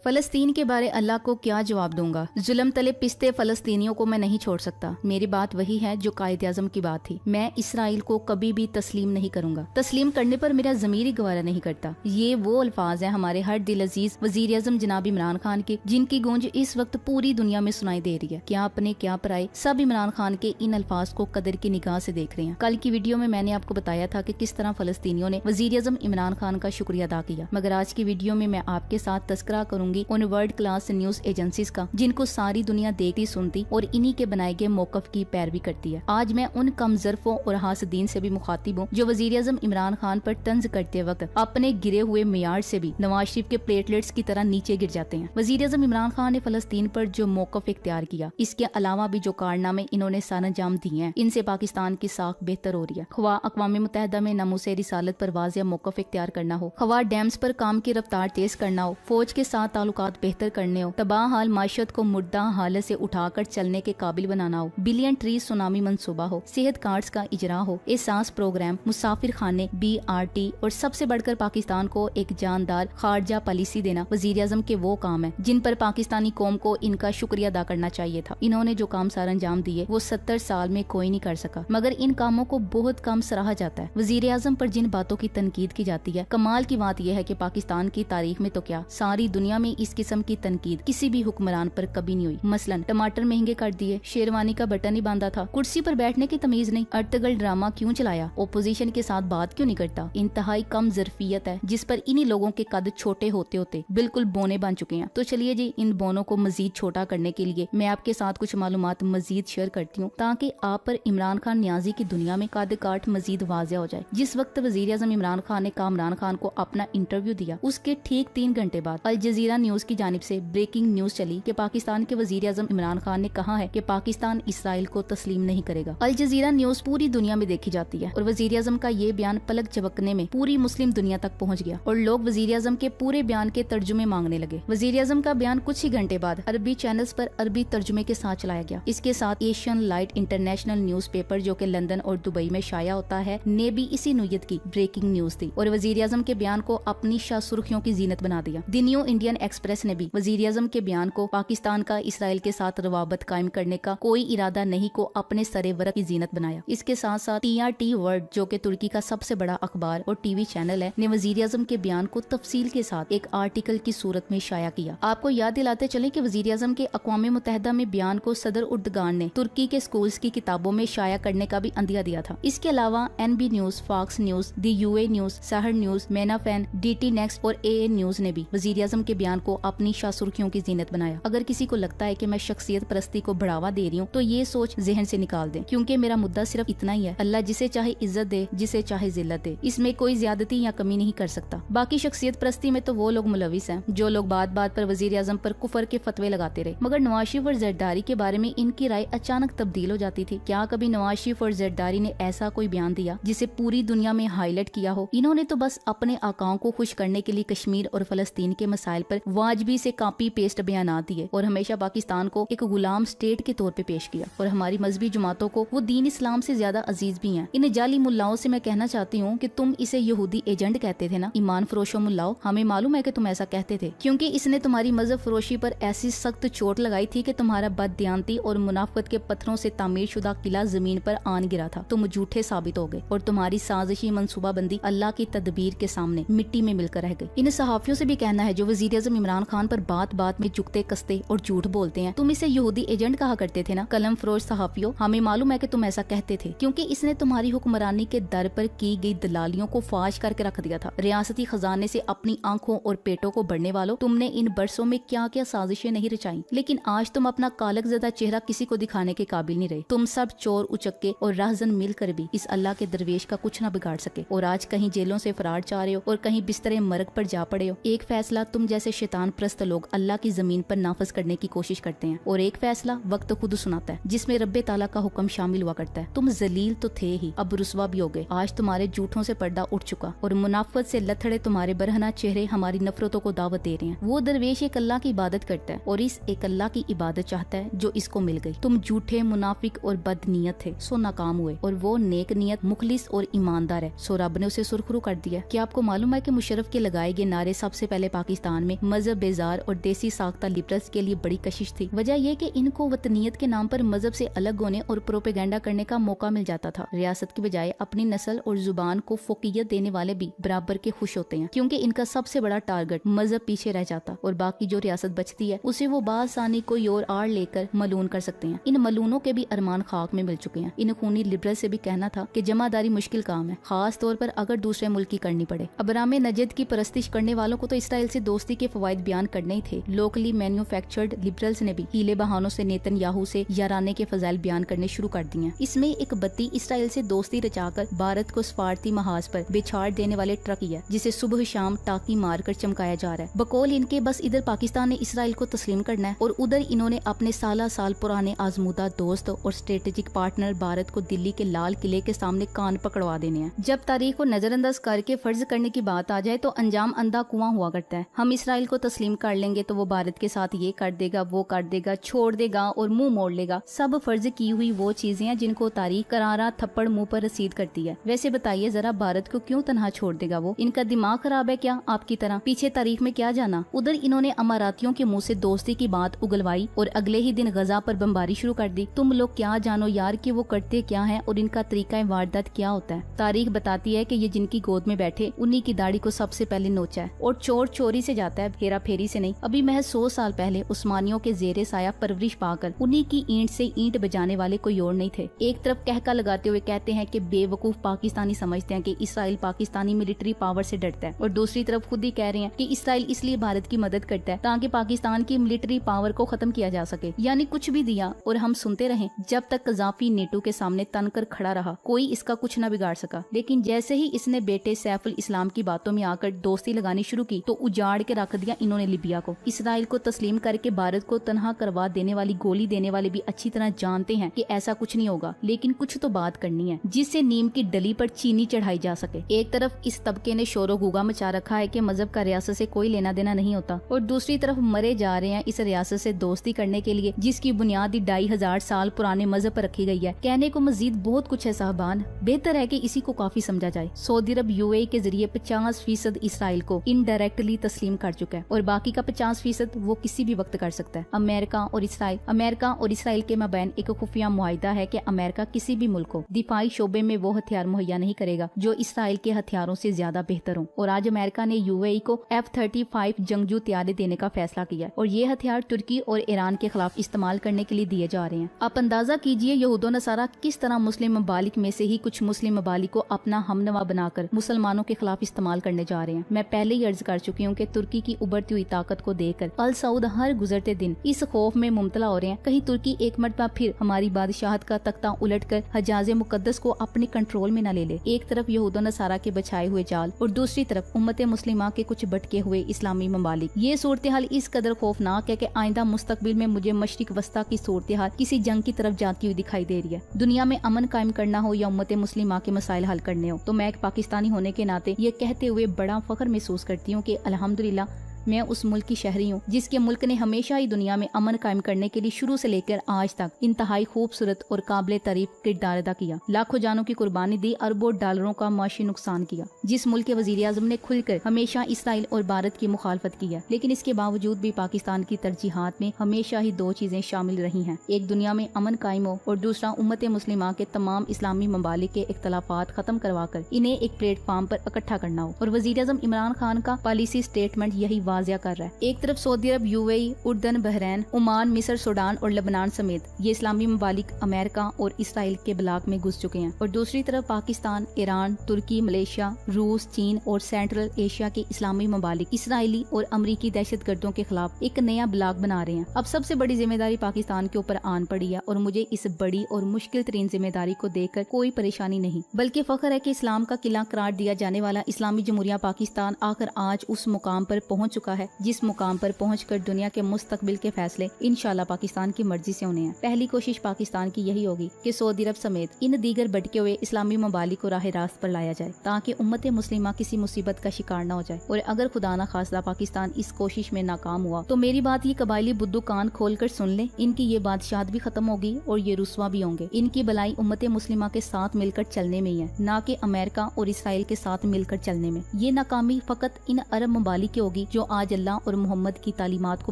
फलस्तीन के बारे अल्लाह को क्या जवाब दूंगा। जुल्म तले पिसते फलस्तीनियों को मैं नहीं छोड़ सकता। मेरी बात वही है जो कायद आज़म की बात थी। मैं इसराइल को कभी भी तस्लीम नहीं करूंगा। तस्लीम करने पर मेरा ज़मीर ही गवारा नहीं करता। ये वो अल्फाज है हमारे हर दिल अजीज वजीर आज़म जनाब इमरान खान के, जिनकी गूंज इस वक्त पूरी दुनिया में सुनाई दे रही है। क्या अपने क्या पराए, सब इमरान खान के इन अल्फाज को कदर की निगाह से देख रहे हैं। कल की वीडियो में मैंने आपको बताया था कि किस तरह फलस्तीनियों ने वजीर आज़म इमरान खान का शुक्रिया अदा किया, मगर आज की वीडियो में मैं आपके साथ तस्करा करूंगी उन वर्ल्ड क्लास न्यूज एजेंसीज का जिनको सारी दुनिया देखती सुनती और इन्हीं के बनाए गए मौकफ की पैरवी करती है। आज मैं उन कम ज़र्फों और हासदीन से भी मुखातिब हूँ जो वजीर आज़म इमरान खान पर तंज करते वक्त अपने गिरे हुए मियार से भी नवाज शरीफ के प्लेटलेट्स की तरह नीचे गिर जाते हैं। वजीर आज़म इमरान खान ने फलस्तीन पर जो मौकफ इख्तियार किया, इसके अलावा भी जो कारनामे इन्होंने सरअंजाम दिए हैं, इनसे पाकिस्तान की साख बेहतर हो रही है। ख्वा अक़वाम मुत्तहिदा में नमूसे रिसालत पर वाज़िया मौकफ इख्तियार करना हो, ख्वा डैम्स पर काम की रफ्तार तेज करना हो, फौज के साथ ताल्लुकात बेहतर करने हो, तबाह हाल माशत को मुर्दा हालत से उठाकर चलने के काबिल बनाना हो, बिलियन ट्री सुनामी मंसूबा हो, सेहत कार्ड्स का इजरा हो, एहसास प्रोग्राम, मुसाफिर खाने, BRT और सबसे बढ़कर पाकिस्तान को एक जानदार खारजा पॉलिसी देना वजीर आज़म के वो काम है जिन पर पाकिस्तानी कौम को इनका शुक्रिया अदा करना चाहिए था। इन्होंने जो काम सार अंजाम दिए वो 70 साल में कोई नहीं कर सका, मगर इन कामों को बहुत कम सराहा जाता है। वजीर आज़म पर जिन बातों की तनकीद की जाती है, कमाल की बात यह है कि पाकिस्तान की तारीख में तो क्या सारी दुनिया में इस किस्म की तनकीद किसी भी हुक्मरान पर कभी नहीं हुई। मसलन टमाटर महंगे कर दिए, शेरवानी का बटन ही बांधा था, कुर्सी पर बैठने की तमीज नहीं, अर्तगल ड्रामा क्यों चलाया, ओपोजिशन के साथ बात क्यों नहीं करता। इंतहाई कम ज़र्फियत है जिस पर इन्हीं लोगों के कद छोटे होते होते बिल्कुल बोने बन चुके हैं। तो चलिए जी, इन बोनों को मजीद छोटा करने के लिए मैं आपके साथ कुछ मालूमात मजीद शेयर करती हूँ ताकि आप पर इमरान खान न्याजी की दुनिया में कद काट मजीद वाज़िया हो जाए। जिस वक्त वजीर आज़म इमरान खान ने कामरान खान को अपना इंटरव्यू दिया, उसके ठीक 3 घंटे बाद अल जजीरा न्यूज की जानिब से ब्रेकिंग न्यूज चली कि पाकिस्तान के वजीर आज़म इमरान खान ने कहा है कि पाकिस्तान इसराइल को तस्लीम नहीं करेगा। अल जजीरा न्यूज पूरी दुनिया में देखी जाती है और वजीर आज़म का ये बयान पलक झपकने में पूरी मुस्लिम दुनिया तक पहुँच गया और लोग वजीर आज़म के पूरे बयान के तर्जुमे मांगने लगे। वजीर आज़म का बयान कुछ ही घंटे बाद अरबी चैनल्स पर अरबी तर्जुमे के साथ चलाया गया। इसके साथ एशियन लाइट इंटरनेशनल न्यूज़पेपर जो कि लंदन और दुबई में शाया होता है ने भी इसी नुयत की ब्रेकिंग न्यूज थी और वजीर आज़म के बयान को अपनी शाह सुर्खियों की जीनत बना दिया। द न्यू इंडियन एक्सप्रेस ने भी वजीर आज़म के बयान को पाकिस्तान का इसराइल के साथ रवाबत कायम करने का कोई इरादा नहीं को अपने सरे वरक की जीनत बनाया। इसके साथ साथ TRT वर्ल्ड जो कि तुर्की का सबसे बड़ा अखबार और TV चैनल है ने वजीर आज़म के बयान को तफसील के साथ एक आर्टिकल की सूरत में शाया किया। आपको याद दिलाते चले कि वजीर आज़म के अक़वाम मुत्तहिदा में बयान को सदर उर्दगान ने तुर्की के स्कूल्स की किताबों में शाया करने का भी अंदिया दिया था। इसके अलावा NB news, Fox News, the UA news, Sahar news, Menafn, DT next और AA न्यूज ने भी वजीर आज़म के बयान को अपनी शाह सुर्खियों की जीनत बनाया। अगर किसी को लगता है कि मैं शख्सियत परस्ती को बढ़ावा दे रही हूँ तो ये सोच जहन से निकाल दें, क्योंकि मेरा मुद्दा सिर्फ इतना ही है, अल्लाह जिसे चाहे इज्जत दे, जिसे चाहे जिल्लत दे, इसमें कोई ज्यादती या कमी नहीं कर सकता। बाकी शख्सियत परस्ती में तो वो लोग मुलविस हैं जो लोग बात बात पर वजीर आज़म पर कुफर के फतवे लगाते रहे, मगर नवाज शरीफ और जरदारी के बारे में इनकी राय अचानक तब्दील हो जाती थी। क्या कभी नवाज शरीफ और जरदारी ने ऐसा कोई बयान दिया जिसे पूरी दुनिया में हाईलाइट किया हो? इन्होंने तो बस अपने आकाओं को खुश करने के लिए कश्मीर और फलस्तीन के मसाइल पर वाजबी से कॉपी पेस्ट बयान दिए और हमेशा पाकिस्तान को एक गुलाम स्टेट के तौर पे पेश किया और हमारी मजहबी जमातों को वो दीन इस्लाम से ज्यादा अजीज भी हैं। इन जाली मुल्लाओं से मैं कहना चाहती हूँ कि तुम इसे यहूदी एजेंट कहते थे ना, ईमान फरोशो मुल्लाओं, हमें मालूम है कि तुम ऐसा कहते थे, क्योंकि इसने तुम्हारी मजहब फरोशी पर ऐसी सख्त चोट लगाई थी कि तुम्हारा बददियानती और मुनाफत के पत्थरों से तामीर शुदा किला जमीन पर आन गिरा था। तुम झूठे साबित हो गए और तुम्हारी साजिशी मंसूबाबंदी अल्लाह की तदबीर के सामने मिट्टी में मिलकर रह गई। इन सहाफियों से भी कहना है जो वजीर आज़म इमरान खान पर बात बात में झुकते कसते और झूठ बोलते हैं, तुम इसे यहूदी एजेंट कहा करते थे ना। कलम फरोश सहाफियों, हमें मालूम है कि तुम ऐसा कहते थे, क्योंकि इसने तुम्हारी हुक्मरानी के दर पर की गई दलालियों को फाश करके रख दिया था। रियासती खजाने से अपनी आंखों और पेटों को बढ़ने वालों, तुमने इन बरसों में क्या क्या साजिशें नहीं रचाई, लेकिन आज तुम अपना कालकज़दा चेहरा किसी को दिखाने के काबिल नहीं रहे। तुम सब चोर उचक्के और राहजन मिलकर भी इस अल्लाह के दरवेश का कुछ न बिगाड़ सके और आज कहीं जेलों से फरार चाह रहे हो और कहीं बिस्तरे मरग पर जा पड़े हो। एक फैसला तुम जैसे शैतान प्रस्त लोग अल्लाह की जमीन पर नाफज करने की कोशिश करते हैं और एक फैसला वक्त खुद सुनाता है जिसमें रब्बे ताला का हुक्म शामिल हुआ करता है। तुम जलील तो थे ही, अब रुस्वा भी हो गए। आज तुम्हारे झूठों से पर्दा उठ चुका और मुनाफत से लथड़े तुम्हारे बरहना चेहरे हमारी नफरतों को दावत दे रहे हैं। वो दरवेश एक अल्लाह की इबादत करता है और इस एक अल्लाह की इबादत चाहता है जो इसको मिल गई। तुम झूठे, मुनाफिक और बदनीयत थे, सो नाकाम हुए, और वो नेक नियत, मुखलिस और ईमानदार है, सो रब ने उसे सुरखरू कर दिया। क्या आपको मालूम है कि मुशर्रफ के लगाए गए नारे सबसे पहले पाकिस्तान में मजहब बेजार और देसी साख्ता लिबरल्स के लिए बड़ी कशिश थी। वजह यह कि इनको वतनीयत के नाम पर मजहब से अलग होने और प्रोपेगेंडा करने का मौका मिल जाता था। रियासत की बजाय अपनी नस्ल और जुबान को फोकियत देने वाले भी बराबर के खुश होते हैं, क्योंकि इनका सबसे बड़ा टारगेट मजहब पीछे रह जाता और बाकी जो रियासत बचती है उसे वो बासानी कोई और आड़ लेकर मलून कर सकते हैं। इन मलूनों के भी अरमान खाक में मिल चुके हैं। इन खूनी लिबरल से भी कहना था कि जमादारी मुश्किल काम है, खास तौर पर अगर दूसरे मुल्क की करनी पड़े। अबराम नजद की परस्तिश करने वालों को तो इसराइल से दोस्ती के फवायद बयान करने ही थे। लोकली मैन्युफैक्चर्ड लिबरल्स ने भी हीले बहानों से नेतन्याहू से याराने के फजाइल बयान करने शुरू कर दिए। इसमें एक बत्ती इसराइल से दोस्ती रचाकर भारत को सफारती महाज पर बिछाड़ देने वाले ट्रक ही है, जिसे सुबह शाम टाकी मारकर चमकाया जा रहा है। बकौल इनके बस इधर पाकिस्तान ने इसराइल को तस्लीम करना है और उधर इन्होंने अपने साल पुराने आजमूदा दोस्त और स्ट्रेटेजिक पार्टनर भारत को दिल्ली के लाल किले के सामने कान पकड़वा देने हैं। जब तारीख को नजरअंदाज करके फर्ज करने की बात आ जाए तो अंजाम अंधा कुआं हुआ करता है। हम इसराइल को तस्लीम कर लेंगे तो वो भारत के साथ ये कर देगा, वो कर देगा, छोड़ देगा और मुंह मोड़ लेगा। सब फर्ज की हुई वो चीजें हैं जिनको तारीख करारा थप्पड़ मुंह पर रसीद करती है। वैसे बताइए जरा, भारत को क्यों तनहा छोड़ देगा वो? इनका दिमाग खराब है क्या आपकी तरह? पीछे तारीख में क्या जाना। उधर इन्होंने अमारातियों के मुंह से दोस्ती की बात उगलवाई और अगले ही दिन गजा पर बमबारी शुरू कर दी। तुम लोग क्या जानो यार कि वो करते क्या है और इनका तरीका वारदात क्या होता है। तारीख बताती है कि ये जिनकी गोद में बैठे उन्हीं की दाढ़ी को सबसे पहले नोचा है और चोर चोरी से जाता है, फेरा फेरी से नहीं। अभी महज 100 साल पहले उस्मानियों के जेरे साया परवरिश पाकर उन्हीं की ईंट से ईंट बजाने वाले कोई और नहीं थे। एक तरफ कहका लगाते हुए कहते हैं कि बेवकूफ पाकिस्तानी समझते हैं कि इसराइल पाकिस्तानी मिलिट्री पावर से डरता है और दूसरी तरफ खुद ही कह रहे हैं कि इसराइल इसलिए भारत की मदद करता है ताकि पाकिस्तान की मिलिट्री पावर को खत्म किया जा सके। यानी कुछ भी दिया और हम सुनते रहे जब तक कजाफी नेटो के सामने तनकर खड़ा रहा, कोई इसका कुछ न बिगाड़ सका। लेकिन जैसे ही इसने बेटे सैफुल इस्लाम की बातों में आकर दोस्ती लगानी शुरू की तो उजाड़ के रख दिया इन्होंने लिबिया को। इसराइल को तस्लीम करके भारत को तनहा करवा देने वाली गोली देने वाले भी अच्छी तरह जानते हैं कि ऐसा कुछ नहीं होगा, लेकिन कुछ तो बात करनी है जिससे नीम की डली पर चीनी चढ़ाई जा सके। एक तरफ इस तबके ने शोरो गुगा मचा रखा है कि मजहब का रियासत से कोई लेना देना नहीं होता और दूसरी तरफ मरे जा रहे हैं इस रियासत से दोस्ती करने के लिए जिसकी बुनियाद 2500 साल पुराने मजहब पर रखी गई है। कहने को मजीद बहुत कुछ है साहबान, बेहतर है कि इसी को काफी समझा जाए। सऊदी अरब यूएई के जरिए 50% इसराइल को इनडायरेक्टली तस्लीम कर चुका है और बाकी का 50% वो किसी भी वक्त कर सकता है। अमेरिका और इसराइल के मबैन एक खुफिया मुआहिदा है कि अमेरिका किसी भी मुल्क को दिफाई शोबे में वो हथियार मुहैया नहीं करेगा जो इसराइल के हथियारों से ज्यादा बेहतर हो। और आज अमेरिका ने यूएई को F-35 जंगजू तैयारे देने का फैसला किया और ये हथियार तुर्की और ईरान के खिलाफ इस्तेमाल करने के लिए दिए जा रहे हैं। आप अंदाजा कीजिए यहूदो नसारा किस तरह मुस्लिम ममालिक में से ही कुछ मुस्लिम ममालिक को अपना हमनवा बनाकर मुसलमानों के खिलाफ इस्तेमाल करने जा रहे हैं। मैं पहले ही अर्ज कर चुकी हूँ कि तुर्की की उभरती हुई ताकत को देखकर अल सऊद हर गुजरते दिन इस खौफ में मुब्तला हो रहे हैं कहीं तुर्की एक मरतबा फिर हमारी बादशाहत का तख्ता उलटकर हजाज मुकद्दस को अपने कंट्रोल में न ले ले। एक तरफ यहूदो नसारा के बछाए हुए जाल और दूसरी तरफ उम्मत मुस्लिमा के कुछ भटके हुए इस्लामी ममालिक। ये सूरत हाल इस कदर खौफनाक है कि आइंदा मुस्तकबिल में मुझे मशरिक वस्ता की सूरत हाल किसी जंग की तरफ जाती हुई दिखाई दे रही है। दुनिया में अमन कायम करना हो या उम्मत मुस्लिमा के मसाइल हल करने हो तो मैं एक पाकिस्तानी होने के नाते ये कहते हुए बड़ा फख्र महसूस करती हूँ कि अल्हम्दुलिल्लाह मैं उस मुल्क की शहरी हूँ जिसके मुल्क ने हमेशा ही दुनिया में अमन कायम करने के लिए शुरू से लेकर आज तक इंतहाई खूबसूरत और काबिल तारीफ किरदार अदा किया। लाखों जानों की कुर्बानी दी, अरबों डॉलरों का माशी नुकसान किया। जिस मुल्क के वजीर आजम ने खुलकर हमेशा इसराइल और भारत की मुखालफत की है, लेकिन इसके बावजूद भी पाकिस्तान की तरजीहात में हमेशा ही दो चीजें शामिल रही हैं। एक दुनिया में अमन कायम हो और दूसरा उम्मत मुस्लिमा के तमाम इस्लामी ममालिक के इख्तलाफात खत्म करवाकर इन्हें एक प्लेटफॉर्म पर इकट्ठा करना हो। और वजीर आजम इमरान खान का पॉलिसी स्टेटमेंट यही वाजिया कर रहा है। एक तरफ सऊदी अरब, यूएई, उर्दन, बहरैन, ओमान, मिस्र, सूडान और लेबनान समेत ये इस्लामी ममालिक अमेरिका और इसराइल के ब्लॉक में घुस चुके हैं और दूसरी तरफ पाकिस्तान, ईरान, तुर्की, मलेशिया, रूस, चीन और सेंट्रल एशिया के इस्लामी ममालिक इसराइली और अमरीकी दहशतगर्दों के खिलाफ एक नया ब्लॉक बना रहे हैं। अब सबसे बड़ी जिम्मेदारी पाकिस्तान के ऊपर आन पड़ी है और मुझे इस बड़ी और मुश्किल तरीन जिम्मेदारी को देखकर कोई परेशानी नहीं बल्कि फख्र है कि इस्लाम का किला करार दिया जाने वाला इस्लामी जमहूरिया पाकिस्तान आकर आज उस मुकाम पर पहुंच चुका है जिस मुकाम पर पहुंचकर दुनिया के मुस्तकबिल के फैसले इंशाल्लाह पाकिस्तान की मर्जी से होने हैं। पहली कोशिश पाकिस्तान की यही होगी कि सऊदी अरब समेत इन दीगर भटके हुए इस्लामी ममालिक को राह रास्त पर लाया जाए ताकि उम्मत मुस्लिमा किसी मुसीबत का शिकार न हो जाए। और अगर खुदा न खास्ता पाकिस्तान इस कोशिश में नाकाम हुआ तो मेरी बात ये कबायली बुद्धू कान खोल कर सुन ले, इनकी ये बादशाहत भी खत्म होगी और ये रुस्वा भी होंगे। इनकी भलाई उम्मत मुस्लिमा के साथ मिलकर चलने में ही है, न कि अमेरिका और इसराइल के साथ मिलकर चलने में। ये नाकामी फकत इन अरब ममालिक की होगी जो आज अल्लाह और मोहम्मद की तालीमात को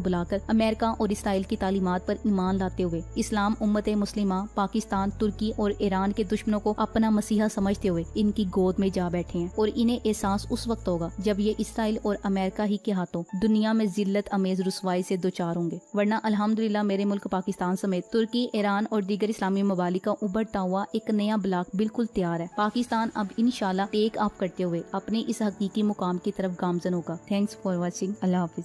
बुलाकर अमेरिका और इसराइल की तालीमात पर ईमान लाते हुए इस्लाम उम्मत मुस्लिमा पाकिस्तान, तुर्की और ईरान के दुश्मनों को अपना मसीहा समझते हुए इनकी गोद में जा बैठे हैं। और इन्हें एहसास उस वक्त होगा जब ये इसराइल और अमेरिका ही के हाथों दुनिया में जिल्लत अमेज रुसवाई से दोचार होंगे। वरना अल्हम्दुलिल्लाह मेरे मुल्क पाकिस्तान समेत तुर्की, ईरान और दीगर इस्लामी ममालिक का उभरता हुआ एक नया ब्लॉक बिल्कुल तैयार है। पाकिस्तान अब इंशाल्लाह टेक ऑफ करते हुए अपने इस हकीकी मुकाम की तरफ गामजन होगा। Thanks for watching. Allah Hafiz.